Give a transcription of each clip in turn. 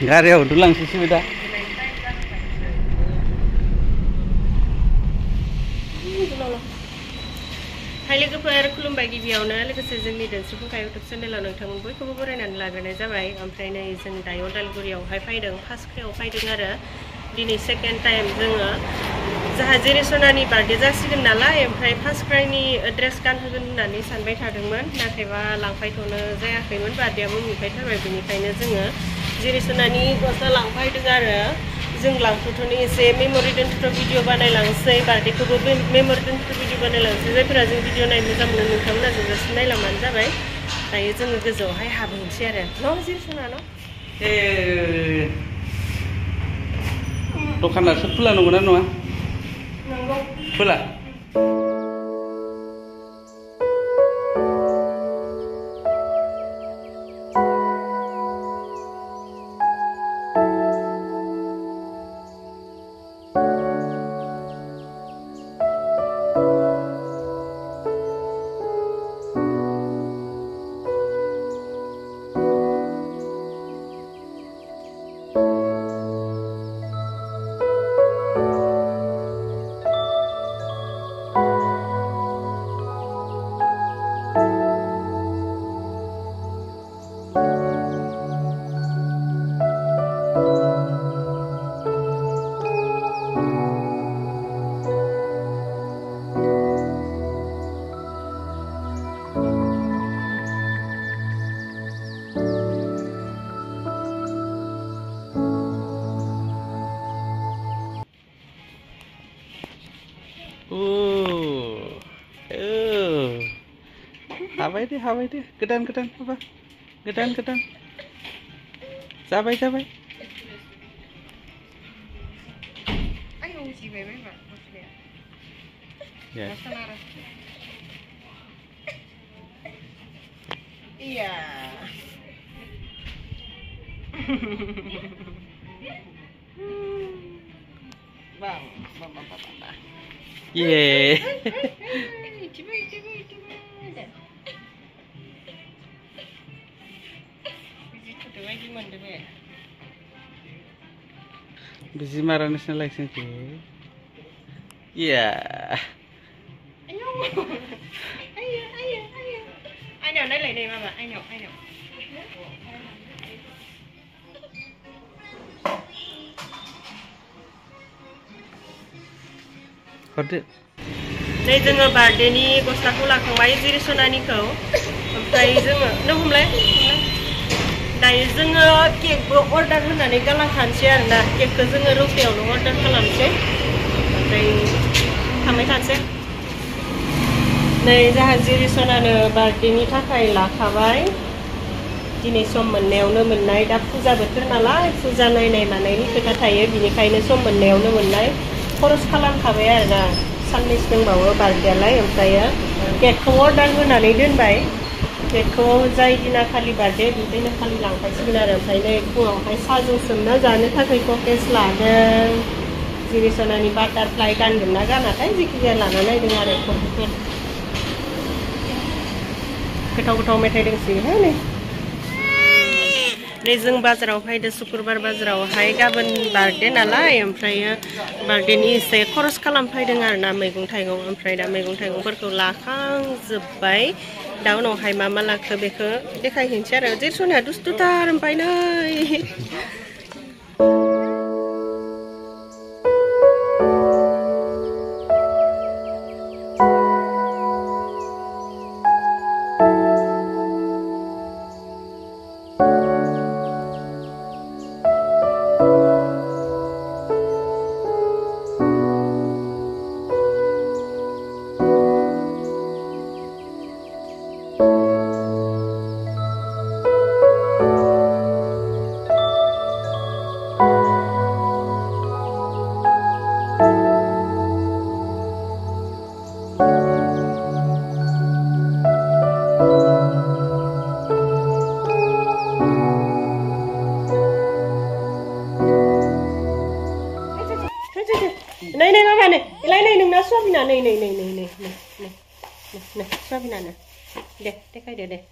गारियाव उन्दुलांसैसो दा हाय लोगोफोर खुलुमबाय गिबियावनो लोगोसे जोंनि दोनस्रिफुंखा इउटुब चेनेलाव नोंथांमोन बयखौबो बरायनानै लाग्रोनाय जाबाय ओमफ्राय नै जों दायो उदालगुरियावहाय फैदों फार्स्ट खेबाव फैदों आरो दिनै सेकेन्ड टाइम जोङो जाहा जेरेसनानि बार्थडे जासिगोन नालाय ओमफ्राय फार्स्ट क्राइनि ड्रेस गानहोगोन होननानै सानबाय थादोंमोन नाथायबा लांफायथ'नो जायाखैमोन बार्थडेआबो मोनफैथारबाय बेनिखायनो जोङो जेरेसनानि गस्ला लांफायदों आरो जों लांथ'थ'नो एसे मेम'रि दोनथ' भिडिअ बानायलांसै बार्थडेखौबो मेम'रि दोनथ' भिडिअ बानायलांसै जायफोरा जों भिडिअ नायनो मोजां मोनो नोंथांमोना जोंजासिम नायलांबानो जाबाय दायो जोङो गोजौआवहाय हाबहैनोसै आरो न' जेरेसना न' दखानासो खुला नंगौना नङा नंगौ खुला हाबाय दे गोदान माबा गोदान जाबाय iya bang yeah busy marah national license iya ayo ai nào đây lại đây mama ai nào horde नै जोङो बार्थडेनि गस्लाखौ लाखांबाय जेरेसनानिखौ ओमफ्राय जोङो नों हमलाय दायो जोङो केकबो अर्डार होनानै गालांखानोसै आरोना केकखौ जोङो रौतायावनो अर्डार खालामसै ओमफ्राय थांबाय थानोसै नै जाहा जेरेसनानो बार्थडेनि थाखाय लाखाबाय दिनै सम मोननायावनो मोननाय दा फुजा बोथोर नालाय फुजा नायनाय मानायनि खोथा थायो बिनिखायनो सम मोननायावनो मोननाय खरस खालामखाबाय आरोना साननैसो दंबावो बार्थडेआलाय ओमफ्रायो केकखौ अर्डार होनानै दोनबाय केकखौ जाय दिना खालि बार्थडे बिदिनो खालि लांफासिगोन आरो ओमफ्राय नै फुङावहाय साहाजों सोमना जानो थाखाय ककेज लादों जेरेसनानि बाटारफ्लाइ गानगोन ना गानाथाय जेखिजाया लाना नायदों आरो गोथाव मेथाइ दंसोयोहाय नै जों बाजाराव फैदो शुक्रबार बाजारावहाय गाबोन बार्थडे नालाय ओमफ्रायो बार्थडेनि एसे खरस खालामफैदों आरोना मैगं थाइगं ओमफ्राय दा मैगं थाइगंफोरखौ लाखांजोब्बाय दा उनावहाय मा लाखो बेखौ देखायहैनोसै आरो जेरेसनाया दुस्थुथार ओमफ्राय नै Swabina, nej. Swabina, det kan det.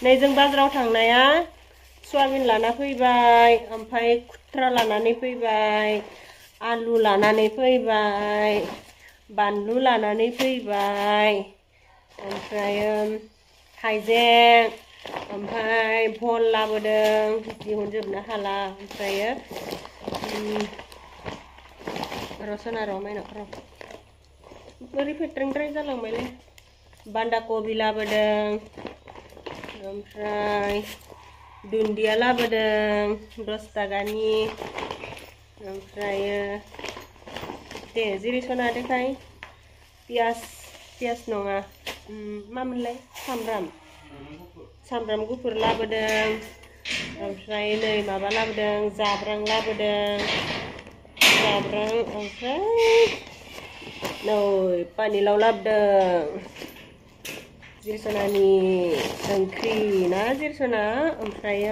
नै जों बाजाराव थांनाया सयाबिन लाना फैबाय ओमफ्राय खुथ्रा लानानै फैबाय आलु लानानै फैबाय बानलु लानानै फैबाय ओमफ्राय हाइजें ओमफ्राय भल लाबोदों दिहुनजोबनो हाला ओमफ्राय रसना र' माइनाव र' बोरै फेट्रेंद्राय जालांबायलै बान्दा कबि लाबोदों ओमफ्राय दुन्दिया लाबोदों 10 ताकानि ओमफ्राय दे जिरिसना देखाय पियास नङा मामोनलाय सामब्राम गुफुर लाबोदों ओमफ्राय नै माबा लाबोदों जाब्रां लाबोदों जाब्रां ओमफ्राय नै पानिलाव लाबोदों जिरसनानि ओंख्रि ना जिरसना ओमफ्राय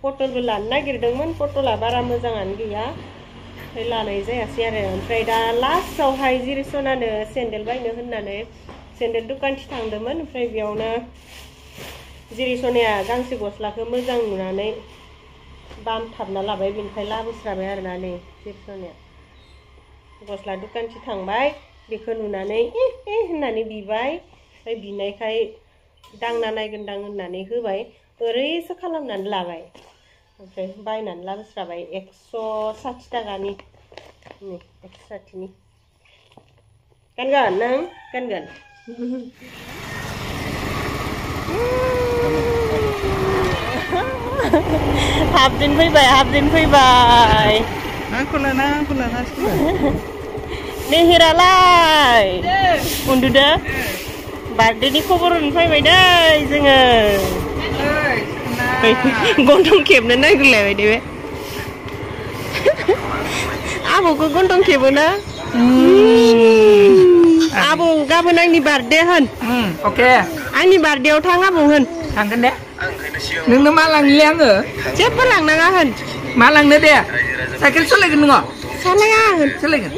पटलबो लानो नागिरदोंमोन पटला बारा मोजाङानो गैया ओमफ्राय लानाय जायासै आरो ओमफ्राय दा लास्टआवहाय जिरसनानो सेन्देल बायनो होननानै सेन्देल दुकानथि थांदोंमोन ओमफ्राय बेयावनो जिरिसनाया गांसे गस्लाखौ मोजां नुनानै बामथाबना लाबाय बेनिफ्राय लाबोस्राबाय आरोना नै जिरसनाया गस्ला दुकानथि थांबाय बेखौ नुनानै होननानै बिबाय ओमफ्राय बिनायखाय दांना नायगोनदां होननानै होबाय ओरैसो खालामनानै लाबाय ओमफ्राय बायनानै लाबोस्राबाय 160 ताकानि 160नि गानगोन नों गानगोन हाबदिन फैबाय आंखौ लाना नेहिरालाय उन्दुदो बार्थडेनि खबर होनो फैबाय दै जोङो गन्थं खेबनो नागिरलायबाय दे बे आबौखौ गन्थं खेबो ना आबौ गाबोन आंनि बार्थडे होन अके आंनि बार्थडेआव थां आबौ होन थांगोन दे नोंनो मा लांनोलै आङो जेबो लांनाङा होन मा लांनो दे साइकेल सालायगोन नोङो सालाया होन सालायगोन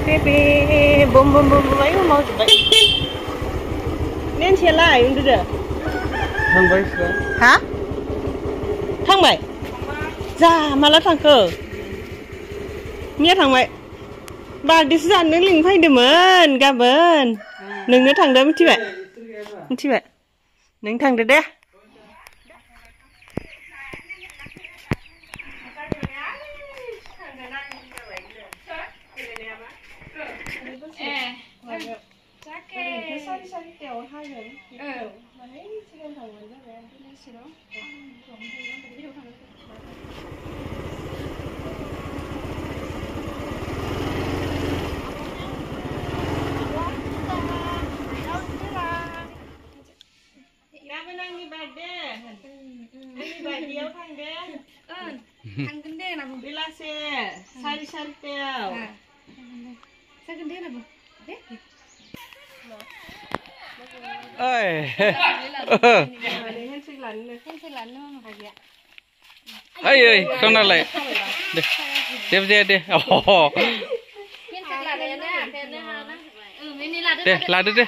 बेबे बम आयु मावजोब्बाय नेनसेलाय उन्दुदो थांबाय हा थांबाय जा माला थांखो मैया थांबाय बार्थडेसो जानो लिंनो फैदोंमोन गाबोन नोंनो थांदो मिथिबाय नों थांदो दे थांगोन दे ना बेलासे सारि सारिथायाव जागोन दे ना दे ओइ ओइ सनालाय दे दे लादो दे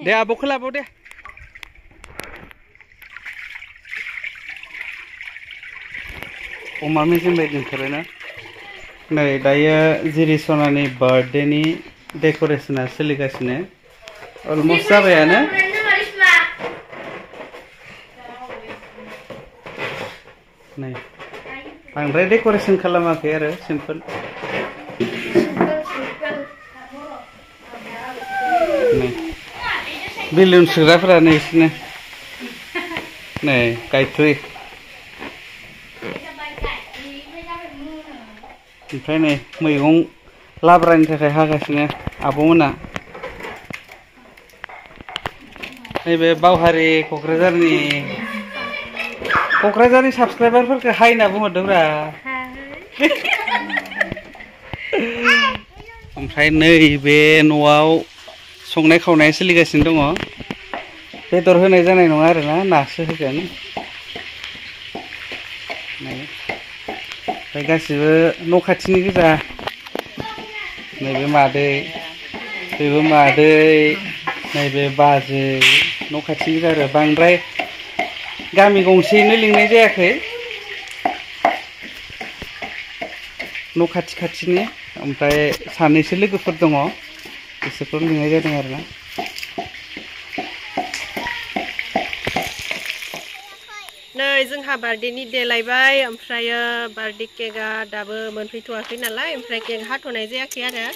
दे आबौखौ लाबो दे अमा मेजेम बायदि ओंखारोना नै दायो जिरिसनानि बार्थडेनि डेक'रेसना सोलिगासिनो अलमस्ट जाबायानो नै बांद्राय डेक'रेसन खालामाखै आरो सिम्पोल नै बेलुन सोग्राफोरा नै इसोरनो नै गायत्रि ओमफ्राय नै मैगं लाब्रानि थाखाय हागासिनो आब'मोना नैबे बावहारि क'क्राझारनि साबसक्राइबारफोरखौ हाय होनना बुंहरदोंब्रा ओमफ्राय नैबे न'आव संनाय खावनाय सोलिगासिनो दङ बेदर होनाय जानाय नङा आरोना नासो होगोन ओमफ्राय गासिबो न' खाथिनि गोजा नैबे मादै बेबो मादै नैबे बाजै न' खाथिनि गोजा आरो बांद्राय गामि गंसेयैनो लिंनाय जायाखै न' खाथि खाथिनि ओमफ्राय सानैसो लोगोफोर दङ बिसोरखौ लिंनाय जादों आरोना नै जोंहा बार्थडेनि देलायबाय ओमफ्राय बार्थडे केकआ दाबो मोनफैथ'वाखै नालाय ओमफ्राय केक हाथ'नाय जायाखै आरो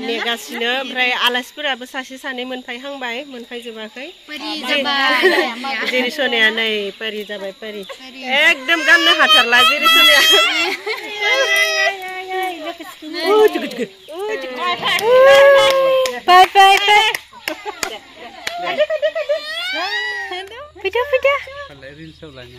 नेगासिनो ओमफ्राय आलासिफोराबो सासे सानै मोनफैहांबाय मोनफैजोबाखै जेरै सनाया नै पारि जाबाय पारि एकदम गाननो हाथारला जेरै सनाया फैदा फैदा रिल्सआव लानो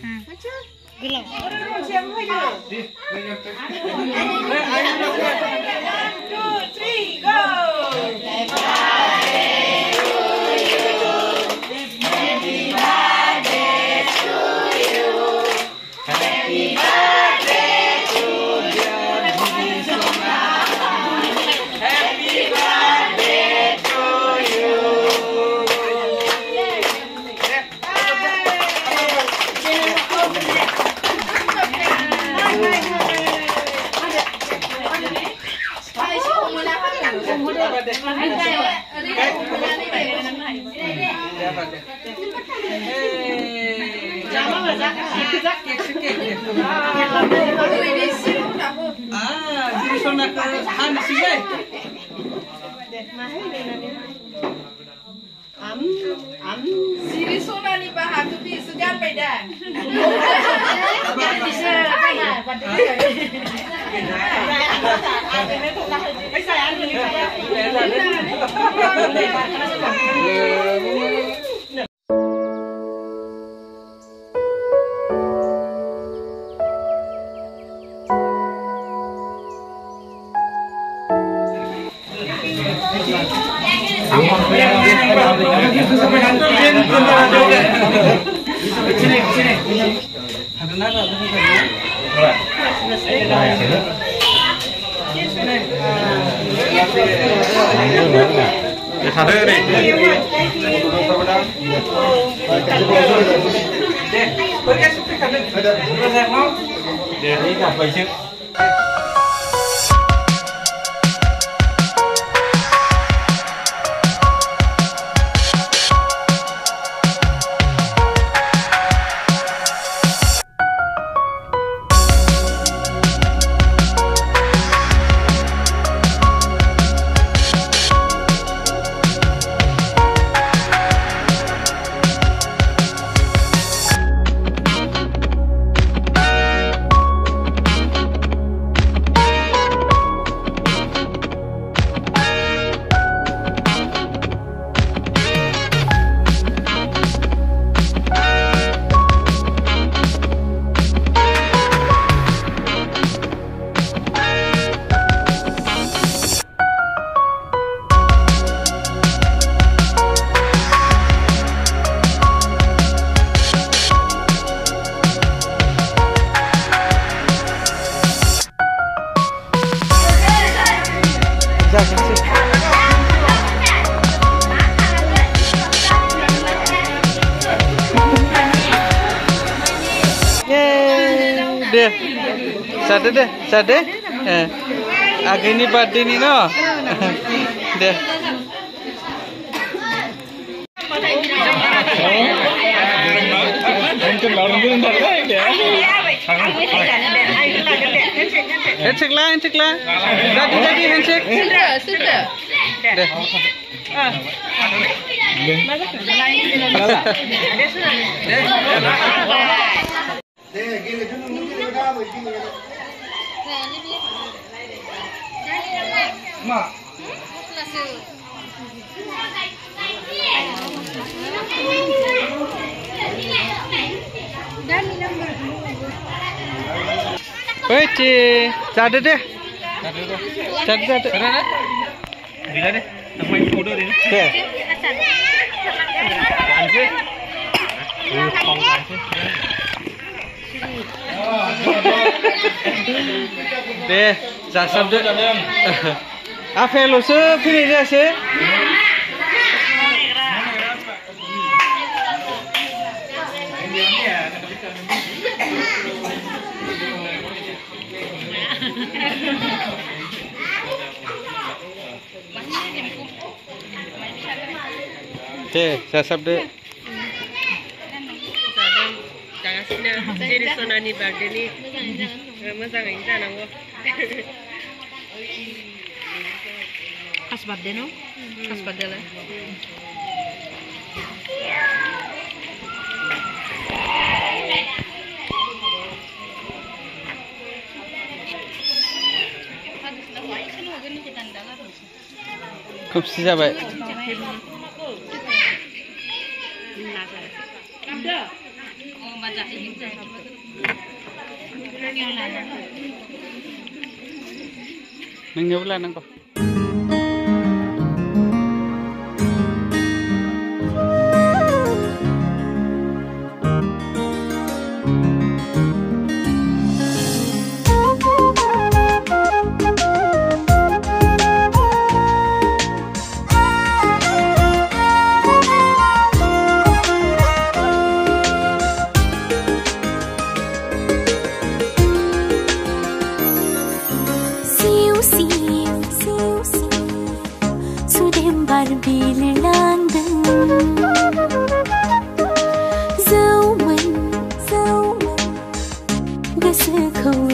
Siri Sonali bahagia bi segan beda. Sade agini birthday ni no deh handshake lah jadi handshake deh Ma. Peci, cade deh. Cade. Gila deh. Namanya udah deh. जानोसै गोथाव जानोसै दे जासाबदो आफायाल'सो फैनाय जायासै दे जासाबदो जागासिनो जेरै सनानि बार्थडेनि मोजाङैनो जानांगौ खास बार्थडे न' खास बार्थडेलाय खोमसि जाबाय नोंनियावबो लानांगौ बिरलांदों जौमोन गोसोखौ